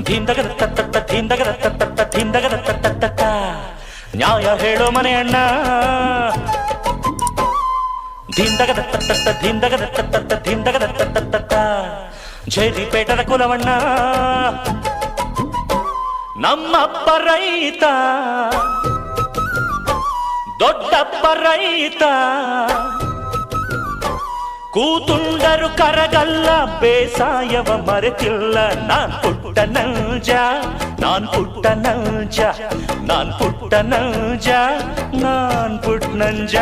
ಧೀಂದಗದ ತತ್ತ ಧೀಂದಗದ ತತ್ತ ಧೀಂದಗದ ತತ್ತ ನ್ಯಾಯ ಹೇಳೋ ಮನೆ ಅಣ್ಣ ಧೀಂದಗದ ತತ್ತ ಧೀಂದಗದ ತತ್ತ ಧೀಂದಗದ ತತ್ತ ಜೈರಿಪೇಟದ ಕುಲವಣ್ಣ ನಮ್ಮಪ್ಪ ರೈತ ದೊಡ್ಡಪ್ಪ ರೈತ ಕೂತುಂಡರು ಕರಗಲ್ಲ ಬೇಸಾಯವ ಮರೆತಿಲ್ಲ ನಾನ್ ಪುಟ್ಟ ನಂಜ ನಾನ್ ಪುಟ್ಟ ನಂಜ ನಾನ್ ಪುಟ್ಟ ನಂಜ ನಾನ್ ಪುಟ್ಟ ನಂಜ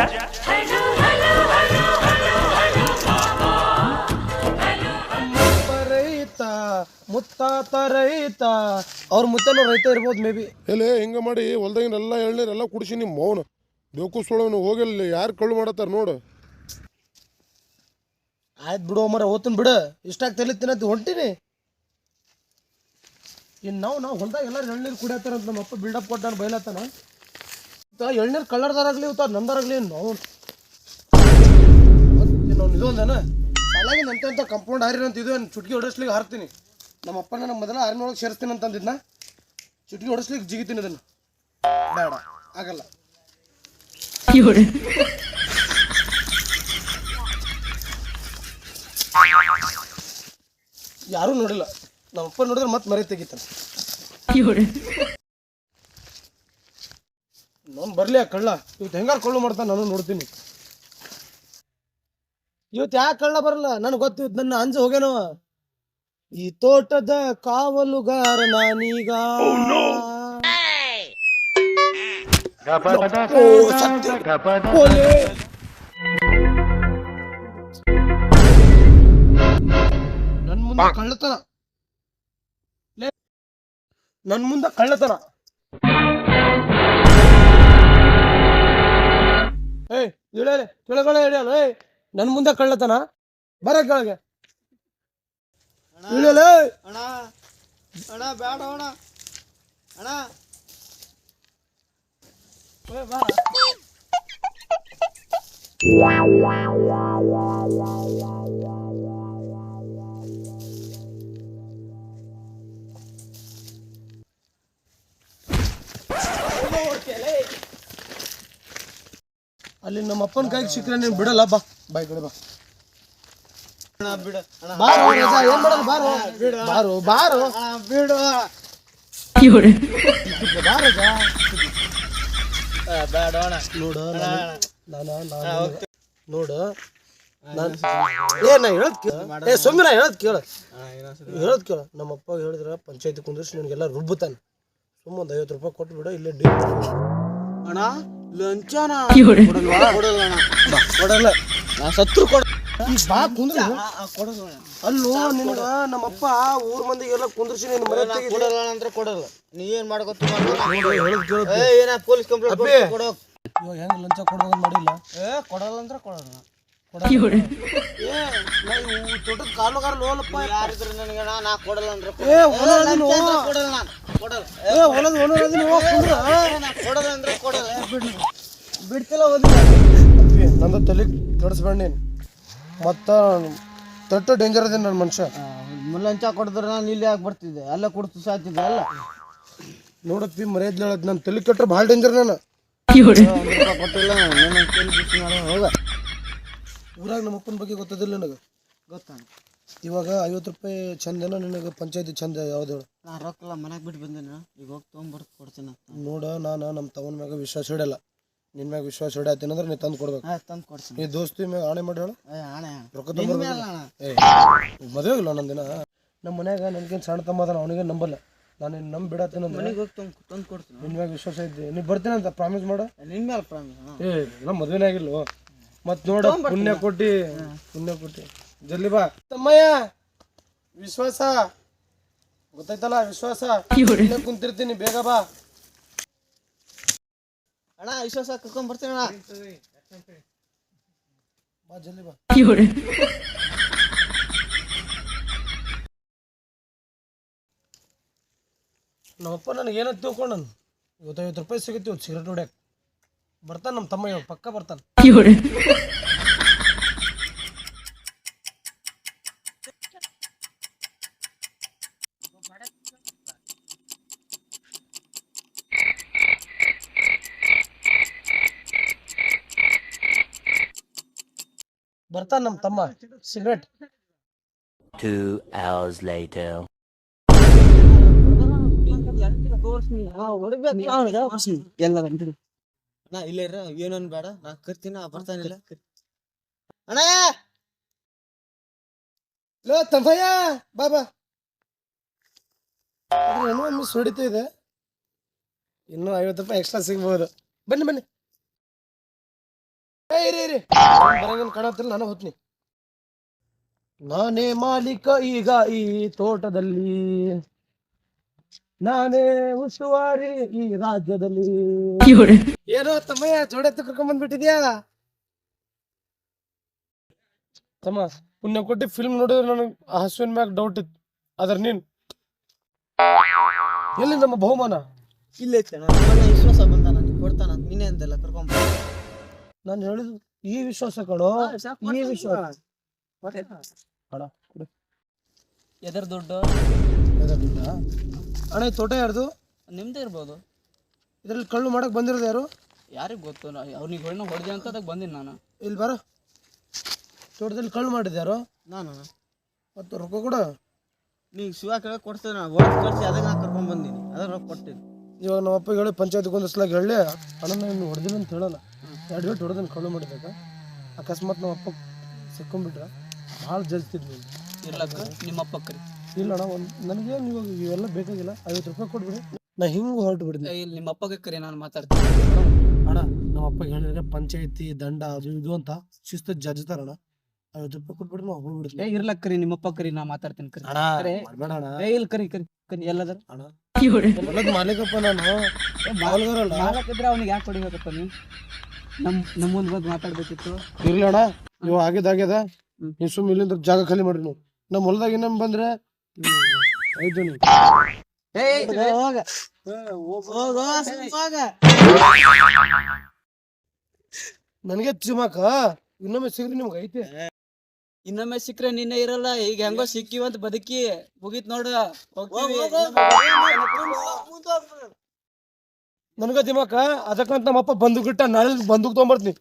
ರೈತ ಮುತ್ತಾತ ರೈತ ಅವ್ರ ಮುತ್ತನೂ ರೈತ ಇರ್ಬೋದು ಮೇ ಬಿ. ಎಲೆ ಹಿಂಗೆ ಮಾಡಿ ಹೊಲ್ದಾಗಿನೆಲ್ಲ ಎಳ್ನೀರೆಲ್ಲ ಕುಡಿಸಿ ನಿಮ್ಮ ಮೌನ ಬೇಕು ಸುಳವನು ಹೋಗಿಲ್ಲ ಯಾರು ಕಳ್ಳು ಮಾಡತ್ತಾರ ನೋಡು. ಆಯ್ತು ಬಿಡು ಮರ ಓದ್ತೀನಿ ಬಿಡು ಇಷ್ಟಾಗಿ ತಲೆ ತಿನ್ನತ್ತಿ ಹೊಂಟೀನಿ. ಇನ್ನು ನಾವು ಹೊಲ್ದಾಗ ಎಲ್ಲರೂ ಎಳ್ನೀರು ಕುಡಿಯತ್ತಾರಂತ ನಮ್ಮ ಅಪ್ಪ ಬಿಲ್ಡಪ್ ಕೊಟ್ಟಾನ ಬೈಲತ್ತಾನ. ಎಳ್ನೀರು ಕಳ್ಳರ್ದಾರಾಗ್ಲಿ ಇವತ್ತು ನಂದರಾಗ್ಲಿ ನಾವು ಇದೊಂದೇನ ಸಾಲಾಗಿ ನಂತ ಕಂಪೌಂಡ್ ಹಾರಿನ ಅಂತ ಇದು ಚುಟ್ಕಿ ಹೊಡಿಸ್ಲಿಕ್ಕೆ ಹಾರ್ತೀನಿ. ನಮ್ಮ ಅಪ್ಪ ನಮ್ಮ ಮೊದಲ ಹಾರಿನೊಳಗೆ ಸೇರಿಸ್ತೀನಿ ಅಂತಂದಿದ್ನ ಚುಟ್ಕಿ ಹೊಡಿಸ್ಲಿಕ್ಕೆ ಜಿಗಿತೀನಿ ಇದನ್ನು ಬೇಡ ಆಗಲ್ಲ. ಯಾರೂ ನೋಡಿಲ್ಲ ನಮ್ಮಪ್ಪ ನೋಡಿದ್ರೆ ಮತ್ತೆ ಮರೆ ತೆಗಿತಾನೆ. ನಾನು ಬರ್ಲಿ ಆ ಕಳ್ಳ ಇವತ್ತು ಹೆಂಗಾರು ಕಳ್ಳು ಮಾಡ್ತಾನೆ ನಾನು ನೋಡ್ತೀನಿ. ಇವತ್ತು ಯಾಕೆ ಕಳ್ಳ ಬರಲ್ಲ ನನಗೆ ಗೊತ್ತಿತ್ತು ನನ್ನ ಅಂಜ ಹೋಗ್ಯಾನವ. ಈ ತೋಟದ ಕಾವಲುಗಾರ ನಾನೀಗ ನನ್ ಮುಂದೆ ಕಳ್ಳತನ ನನ್ ಮುಂದೆ ಕಳ್ಳತನ ಏಯ್ ಇಳಲೆ ಕೆಳಗಡೆ ಹಿಡಿಯಲ್ಲ. ಏಯ್ ನನ್ ಮುಂದೆ ಕಳ್ಳತನ ಬರ ಕೆಳಗೆ ಇಳಲೆ. ಅಣ್ಣ ಅಣ್ಣ ಬೇಡ ಅಣ್ಣ ಅಣ್ಣ ಅಲ್ಲಿ ನಮ್ಮ ಅಪ್ಪನ ಕೈಗೆ ಸಿಕ್ಕರೆ ನೀನು ಬಿಡಲ್ಲ. ಬಾ ಬಾಯ್ ಕಡೆ ಬಾ ಬಿಡು ಬಾರೋ ರಜಾ ಏನ್ ಮಾಡೋದು ಬಾರೋ ಬಾರೋ ಬಾರೋ ಬಿಡು ಬಾ ರಜಾ. ಬೇಡ ಅಣ್ಣ ನೋಡು ನೋಡು ನಾ ಹೇಳದ್ ಕೇಳ. ಏ ಸುಮ್ಮನೆ ಹೇಳದ್ ಕೇಳ ನಮ್ಮಪ್ಪ ಹೇಳಿದ್ರ ಪಂಚಾಯತಿ ಕುಂದ್ರಿಸಿ ನಿನಗೆಲ್ಲ ರುಬ್ಬುತ್ತಾನೆ. ಸುಮ್ಮ ಒಂದು 50 ರೂಪಾಯಿ ಕೊಟ್ಟು ಬಿಡ ಇಲ್ಲೇ ಡೀಲ್ ಅಣ್ಣ ಲಂಚನ ಕೊಡಲ್ಲ ನಾ ಸತ್ರು ಕೊಡ ಬಾ ಕುಂದ್ರ ಕೊಡಲ್ಲ ಅಲ್ಲೋ ನಿನಗ ನಮ್ಮಪ್ಪ ಊರ್ ಮಂದಿಗೆಲ್ಲ ಕುಂದ್ರಿಸಿ ನೀನು ಮರೆ ತೆಗಿ ಕೊಡಲ್ಲ ಅಂದ್ರೆ ಕೊಡಲ್ಲ. ನೀ ಏನ್ ಮಾಡ್ಕೊತ ಏನ ಪೊಲೀಸ್ ಕಂಪ್ಲೇಂಟ್ ಕೊಡೋ. ಇವಾಗ ಹೆಂಗ್ ಲಂಚ ಕೊಡ್ಬೇಕು ಮಾಡಿಲ್ಲ. ಕೊಡಲ್ಲ ಅಂದ್ರೆ ಕೊಡಲ್ಲ. ತೋಟದ ಕಾಲುಗಾರ ಲೋಲಪ್ಪ ಯಾರಿದ್ರು ನನಗೆ ನಾ ಕೊಡಲ್ಲ ಅಂದ್ರೆ ಕೊಡಲ್ಲ ಅಂದ್ರೆ ಕೊಡಲ್ಲ. ಬಿಡ್ತಿಲ್ಲ ನಂದು ತಲೆ ಕೆಡಿಸ್ಬೇಡ ನೀನು ಮತ್ತ ತಟ್ಟ ಡೇಂಜರ್ ಅದೇನು ನನ್ನ ಮನುಷ್ಯ. ಲಂಚ ಕೊಡಿದ್ರೆ ನಾನು ಇಲ್ಲಿ ಯಾಕೆ ಬರ್ತಿದ್ದೆ ಎಲ್ಲ ಕೊಡ್ತು ಸಾತಿದ್ದೆ ಅಲ್ಲ ನೋಡಪ್ಪಿ ಮರ್ಯಾದೆ ಹೇಳದ್ ನನ್ನ ತಲೆ ಕೆಟ್ಟರೆ ಭಾಳ ಡೇಂಜರ್ ನಾನು. ಕೊಟ್ಟಿಲ್ಲ ಹೋಗ. ಊರಾಗ ನಮ್ಮ ಅಪ್ಪನ ಬಗ್ಗೆ ಗೊತ್ತದಿಲ್ಲ ನನಗೆ ಗೊತ್ತಾನ. ಇವಾಗ 50 ರೂಪಾಯಿ ಚಂದೇನೋ ನಿನಗೆ ಪಂಚಾಯತಿ ಚಂದ ಯಾವ್ದು ಹೇಳು. ನಾ ರೊಕ್ಕಲ್ಲ ಮನೆಗೆ ಬಿಟ್ಟು ಬಂದೇನ ಈಗ ಹೋಗಿ ತೊಗೊಂಬರ್ದು ಕೊಡ್ತೀನಿ. ನೋಡ ನಾನು ನಮ್ಮ ತವನ ಮ್ಯಾಗ ವಿಶ್ವಾಸ ಇಡಲ್ಲ. ನಿನ್ನ ಮ್ಯಾಗ ವಿಶ್ವಾಸ ಇಡತ್ತೀನಿ ಅಂದ್ರೆ ನೀ ತಂದು ಕೊಡ್ಬೇಕು. ತಂದು ಕೊಡ್ತೀನಿ. ಈ ದೋಸ್ತಿ ಮ್ಯಾಗ ಆಣೆ ಮಾಡಿ ಹೇಳು. ಆಣೆ ರೊಕ್ಕ ಮದುವೆ ಇಲ್ಲ ನಂದಿನ ನಮ್ಮ ಮನ್ಯಾಗ ನನಗೇನು ಸಣ್ಣ ತಮ್ಮ ಅದಾನ ಅವನಿಗೆ ನಂಬಲ್ಲ. ನಾನು ನಂಬಿ ಬಿಡತ್ತೀನಿ ಅಂದ್ರೆ ಮನೆಗೆ ಹೋಗಿ ತಂದು ಕೊಡ್ತೀನಿ. ನಿನ್ನ ಮ್ಯಾಗ ವಿಶ್ವಾಸ ಇದ್ದೆ ನೀ ಬರ್ತೀನಿ ಅಂತ ಪ್ರಾಮಿಸ್ ಮಾಡ. ನಿನ್ನ ಮೇಲೆ ಪ್ರಾಮಿಸ್. ನಮ್ಮ ಮದುವೆನೇ ಆಗಿಲ್ವೋ ಮತ್ತು ನೋಡ ಪುಣ್ಯ ಕೊಟ್ಟು ಜಲ್ದಿ ಬಾ ತಮ್ಮಯ್ಯ. ವಿಶ್ವಾಸ ಗೊತ್ತಾಯ್ತಲ್ಲ ವಿಶ್ವಾಸ. ಇಲ್ಲೇ ಕುಂತಿರ್ತೀನಿ ಬೇಗ ಬಾ ಅಣ್ಣ. ವಿಶ್ವಾಸ ಕರ್ಕೊಂಡ್ ಬರ್ತೀನಿ ಅಣ್ಣ. ಬಾ ಜಲ್ದಿ ಬಾ. ನಮ್ಮಪ್ಪ ನನಗೆ ಏನಂತ ತಿಳ್ಕೊಂಡು ನಾನು 50 ರೂಪಾಯಿ ಸಿಗುತ್ತೆ ಇವತ್ತು ಸಿಗರೇಟ್ ಹೊಡ್ಯಾಕ ಬರ್ತಾನೆ ನಮ್ಮ ತಮ್ಮ ಇವಾಗ ಪಕ್ಕ ಬರ್ತಾನೆ. ಬರ್ತಾನ ನಮ್ ತಮ್ಮ ಸಿಗರೇಟ್. 2 hours later. ಅಣ್ಣ ಇಲ್ಲೇ ಇರ, ಏನನ್ ಬೇಡ, ನಾ ಕರ್ತೀನಿ, ಬರ್ತಾನಿಲ್ಲ. ಅಣ್ಣ ಲೋ ತಮ್ಮಯ್ಯ ಬಾಬಾ, ಏನೋ ಮಿಸ್ ಹೊಡಿತಾ ಇದೆ. ಇನ್ನೂ 50 ರೂಪಾಯಿ ಎಕ್ಸ್ಟ್ರಾ ಸಿಗ್ಬೋದು. ಬನ್ನಿ ಬನ್ನಿ. ಇರಿ ಬರಂಗನ್ ಕಾಣತ್ತಿಲ್ಲ, ನಾನು ಹೋಗ್ತೀನಿ. ನಾನೇ ಮಾಲೀಕ ಈಗ ಈ ತೋಟದಲ್ಲಿ, ನಾನೇ ಉಸ್ತುವಾರಿ ಈ ರಾಜ್ಯದಲ್ಲಿ. ಏನೋ ತಮ್ಮಯ್ಯ ಜೋಡೆತ್ತು ಕರ್ಕೊಂಡ್ ಬಂದ್ಬಿಟ್ಟಿದ್ಯಾ ತಮ್ಮ. ಪುಣ್ಯ ಕೊಟ್ಟಿ ಫಿಲ್ಮ್ ನೋಡಿದ್ರೆ ನನಗೆ ಹಸುವಿನ ಮ್ಯಾಗ ಡೌಟ್ ಇತ್ತು. ಆದ್ರೆ ನೀನ್ ಎಲ್ಲಿ ನಮ್ಮ ಬಹುಮಾನ? ಇಲ್ಲೇ ವಿಶ್ವಾಸ ಬಂದ ನನಗೆ ಕೊಡ್ತಾನ, ನೀನೇ ಅಂತೆಲ್ಲ ಕರ್ಕೊಂಡ್ ನಾನು ಹೇಳಿದ್ದು ಈ ವಿಶ್ವಾಸ ಕಣೋ, ಈ ವಿಶ್ವಾಸ. ಎದರ ದುಡ್ಡು? ಅಣ್ಣ ಈ ತೋಟ ಯಾರ್ದು? ನಿಮ್ದೇ ಇರ್ಬೋದು. ಇದ್ರಲ್ಲಿ ಕಳ್ಳು ಮಾಡಕ್ ಬಂದಿರೋದು ಯಾರು? ಯಾರಿಗೆ ಗೊತ್ತು? ಅವ್ನಿಗೆ ಹೊಡೆದೆ ಅಂತ ಅದಕ್ಕೆ ಬಂದಿನಿ ನಾನು. ಇಲ್ಲಿ ಬರೋ, ತೋಟದಲ್ಲಿ ಕಳ್ಳು ಮಾಡಿದ್ಯಾರು? ನಾನು. ಮತ್ತು ರೊಕ್ಕ ಕೂಡ ನೀ ಶಿವ ಕೇಳಕ್ ಕೊಡ್ತೇನೆ, ಓಡಿಸ್ ಕಳ್ಸಿ ಅದಕ್ಕೆ ನಾ ಕರ್ಕೊಂಡ್ ಬಂದೀನಿ, ಅದ್ರ ರೊಕ್ಕ ಕೊಡ್ತೀನಿ. ಇವಾಗ ನಮ್ಮ ಅಪ್ಪ ಹೇಳಿ ಪಂಚಾಯತ್ಗೆ ಒಂದಿಸ್ಲಾಗ ಹೇಳಿ ಅಣ್ಣ ನೀನು ಹೊಡೆದಿಲ್ಲ ಅಂತ ಹೇಳಲ್ಲ. 2 ಗಂಟೆ ಹೊಡೆದನ್ನು ಕಳ್ಳು ಮಾಡಿದಾಗ ಅಕಸ್ಮಾತ್ ನಮ್ಮ ಅಪ್ಪ ಸಿಕ್ಕೊಂಡ್ಬಿಟ್ರೆ ಭಾಳ ಜಲ್ತಿದ್ ನೀನು. ಇರ್ಲಕ್ಕ ನಿಮ್ಮ ಅಪ್ಪ ಕರಿ. ಇಲ್ಲ ಅಣ್ಣ, ನನಗೇನು ಇವಾಗ ಇವೆಲ್ಲ ಬೇಕಾಗಿಲ್ಲ, 50 ರೂಪಾಯಿ ಕೊಟ್ಬಿಡಿ, ನಾ ಹಿಂಗೆ ಹೊರಟು ಬಿಡ್ತೀನಿ. ಇಲ್ಲಿ ನಿಮ್ಮ ಅಪ್ಪಗೆ ಕರಿ, ನಾನು ಮಾತಾಡ್ತೀನಿ. ಅಣ್ಣ ನಮ್ಮ ಅಪ್ಪ ಹೇಳಿದ್ರೆ ಪಂಚಾಯತಿ ದಂಡ ಅದು ಇದು ಅಂತ ಶಿಸ್ತು ಜಜ್ತಾರಣ್ಣ. 50 ರೂಪಾಯಿ ಕೊಟ್ಬಿಡ್ರಿ ನಾವು ಹೋಗ್ಬಿಡ್ತೀನಿ. ಇರ್ಲಕ್ಕ ಕರಿ, ನಿಮ್ಮ ಅಪ್ಪ ಕರಿ, ನಾ ಮಾತಾಡ್ತೀನಿ ಕರಿ. ಅಣ್ಣ ಕರೆ. ಮಾಡ್ಬೇಡ ಅಣ್ಣ. ಇಲ್ಲಿ ಕರಿ ಕರಿ ಕರಿ. ಎಲ್ಲದರ ಅಣ್ಣ ಹೊಲದ ಮಾಲೀಕಪ್ಪ ನಾನು, ಮಾಲ್ಗಾರಲ್ಲ. ಮಾಲಕ್ಕಿದ್ರೆ ಅವ್ನಿಗೆ ಯಾಕೆ ಹೊಡಿಬೇಕಪ್ಪ ನೀ? ನಮ್ಮ ಮುಂದೆ ಬಂದು ಮಾತಾಡ್ಬೇಕಿತ್ತು. ಇರ್ಲಿ ಅಣ್ಣ, ಇವ ಆಗ್ಯದ ನೀವು ಸುಮ್ಮ ಇಲ್ಲಿಂದ ಜಾಗ ಖಾಲಿ ಮಾಡ್ರಿ. ನೀವು ನಮ್ಮ ಹೊಲದಾಗ ಇನ್ನೊಮ್ಮೆ ಬಂದ್ರೆ ಆಯ್ತು ನೀವು. ನನಗೆ ಚಿಮಾಕ ಇನ್ನೊಮ್ಮೆ ಸಿಗ್ರಿ ನಿಮ್ಗೆ ಐತೆ. ಇನ್ನೊಮ್ಮೆ ಸಿಕ್ಕ್ರೆ ನಿನ್ನೆ ಇರಲ್ಲ. ಈಗ ಹೆಂಗೋ ಸಿಕ್ಕಿವಂತ ಬದುಕಿ ಮುಗೀತ್ ನೋಡು. ನನಗ ದಿಮಾಕ ಅದಕ್ಕಂತ ನಮ್ಮಪ್ಪ ಬಂದೂಕ್ ಇಟ್ಟ, ನಾಳೆ ಬಂದೂಕ್ ತಗೊಂಬರ್ತೀನಿ,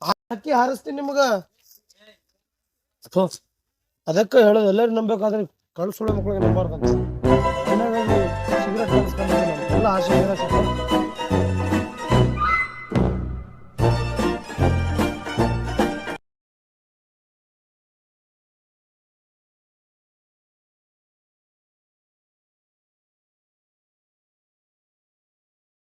ಹಾಕಿ ಹಾರಿಸ್ತೀನಿ ನಿಮ್ಗ. ಅದಕ್ಕ ಹೇಳೋದು ಎಲ್ಲರೂ ನಂಬೇಕಾದ್ರೆ ಕಳ್ಸೊಳ ಮಕ್ಳಿಗೆ ನಂಬಾರ್ದಂತ. ಸಿಗರೇಟ್ ಎಲ್ಲ ಆಸೆ